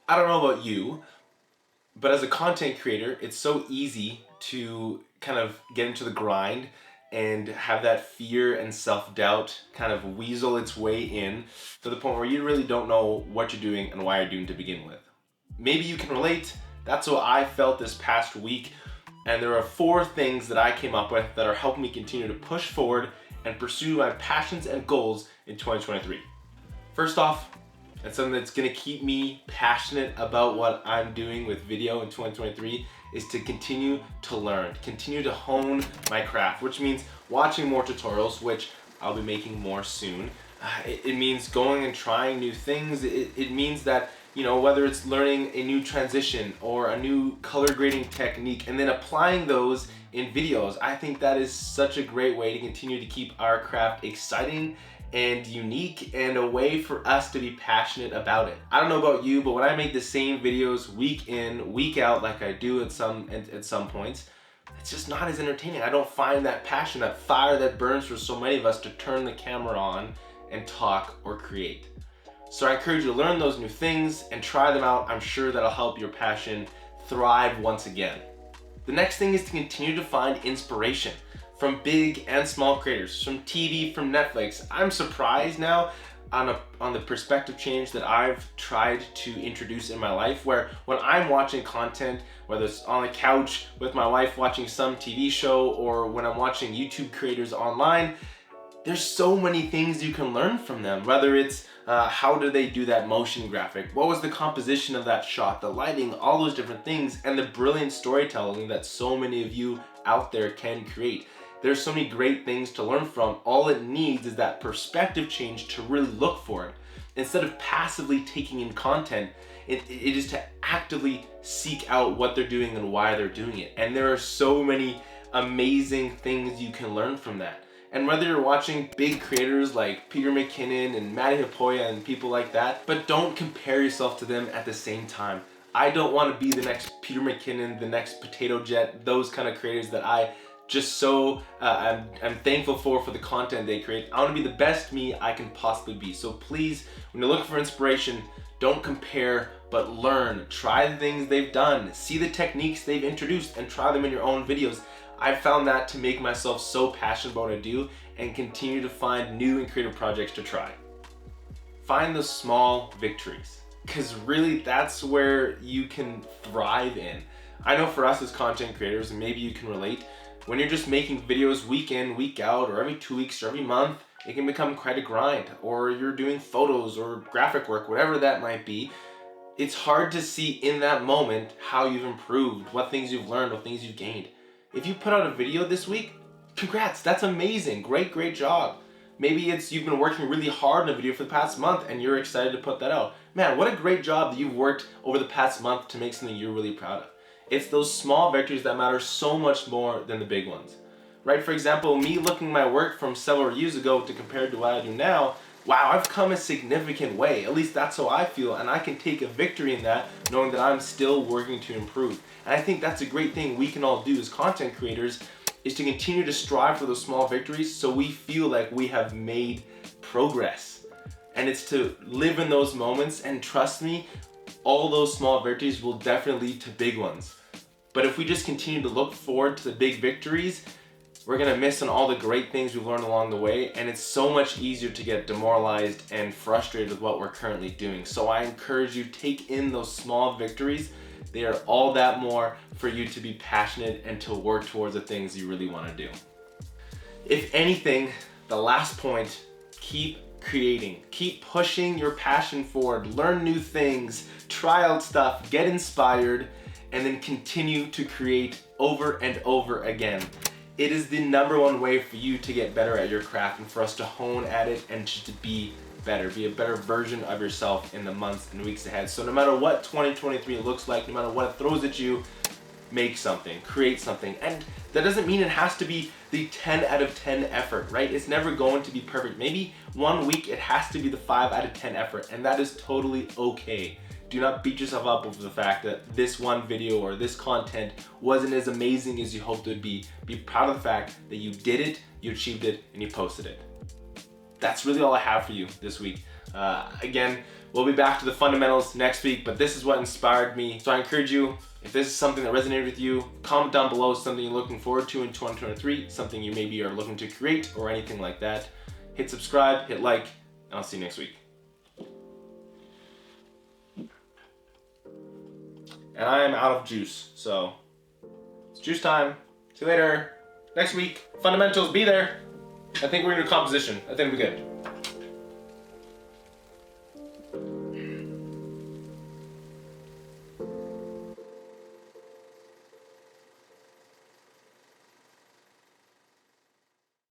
I don't know about you, but as a content creator, it's so easy to kind of get into the grind and have that fear and self-doubt kind of weasel its way in to the point where you really don't know what you're doing and why you're doing to begin with. Maybe you can relate. That's what I felt this past week. And there are 4 things that I came up with that are helping me continue to push forward and pursue my passions and goals in 2023. First off, and something that's gonna keep me passionate about what I'm doing with video in 2023 is to continue to learn, continue to hone my craft, which means watching more tutorials, which I'll be making more soon. It means going and trying new things. It means that, whether it's learning a new transition or a new color grading technique and then applying those in videos, I think that is such a great way to continue to keep our craft exciting and unique and a way for us to be passionate about it. I don't know about you, but when I make the same videos week in, week out like I do at some points, it's just not as entertaining. I don't find that passion, that fire that burns for so many of us to turn the camera on and talk or create. So I encourage you to learn those new things and try them out. I'm sure that'll help your passion thrive once again. The next thing is to continue to find inspiration from big and small creators, from TV, from Netflix. I'm surprised now on the perspective change that I've tried to introduce in my life, where when I'm watching content, whether it's on the couch with my wife watching some TV show or when I'm watching YouTube creators online, there's so many things you can learn from them. Whether it's how do they do that motion graphic, what was the composition of that shot, the lighting, all those different things, and the brilliant storytelling that so many of you out there can create. There's so many great things to learn from. All it needs is that perspective change to really look for it. Instead of passively taking in content, it is to actively seek out what they're doing and why they're doing it. And there are so many amazing things you can learn from that. And whether you're watching big creators like Peter McKinnon and Matty Hapoya and people like that, but don't compare yourself to them at the same time. I don't want to be the next Peter McKinnon, the next Potato Jet, those kind of creators that I just I'm thankful for the content they create. I want to be the best me I can possibly be. So please, when you're looking for inspiration, don't compare, but learn. Try the things they've done. See the techniques they've introduced and try them in your own videos. I've found that to make myself so passionate about what I do and continue to find new and creative projects to try. Find the small victories, because really that's where you can thrive in. I know for us as content creators, and maybe you can relate, when you're just making videos week in, week out, or every 2 weeks or every month, it can become quite a grind. Or you're doing photos or graphic work, whatever that might be. It's hard to see in that moment how you've improved, what things you've learned, what things you've gained. If you put out a video this week, congrats, that's amazing, great job. Maybe it's you've been working really hard on a video for the past month and you're excited to put that out. Man, what a great job that you've worked over the past month to make something you're really proud of. It's those small victories that matter so much more than the big ones, right? For example, me looking at my work from several years ago to compared to what I do now, wow, I've come a significant way. At least that's how I feel, and I can take a victory in that, knowing that I'm still working to improve. And I think that's a great thing we can all do as content creators, is to continue to strive for those small victories so we feel like we have made progress. And it's to live in those moments, and trust me, all those small victories will definitely lead to big ones. But if we just continue to look forward to the big victories, we're gonna miss on all the great things we've learned along the way, and it's so much easier to get demoralized and frustrated with what we're currently doing. So I encourage you, take in those small victories. They are all that more for you to be passionate and to work towards the things you really wanna do. If anything, the last point, keep creating. Keep pushing your passion forward. Learn new things, try out stuff, get inspired, and then continue to create over and over again. It is the #1 way for you to get better at your craft and for us to hone at it and to be better, be a better version of yourself in the months and weeks ahead. So no matter what 2023 looks like, no matter what it throws at you, make something, create something. And that doesn't mean it has to be the 10 out of 10 effort, right? It's never going to be perfect. Maybe one week it has to be the 5 out of 10 effort, and that is totally okay. Do not beat yourself up over the fact that this one video or this content wasn't as amazing as you hoped it would be. Be proud of the fact that you did it, you achieved it, and you posted it. that's really all I have for you this week. Again, we'll be back to the fundamentals next week, but this is what inspired me. So I encourage you, if this is something that resonated with you, comment down below something you're looking forward to in 2023, something you maybe are looking to create or anything like that. Hit subscribe, hit like, and I'll see you next week. And I am out of juice, so it's juice time. See you later. Next week, fundamentals, be there. I think we're gonna do composition. I think we'll be good.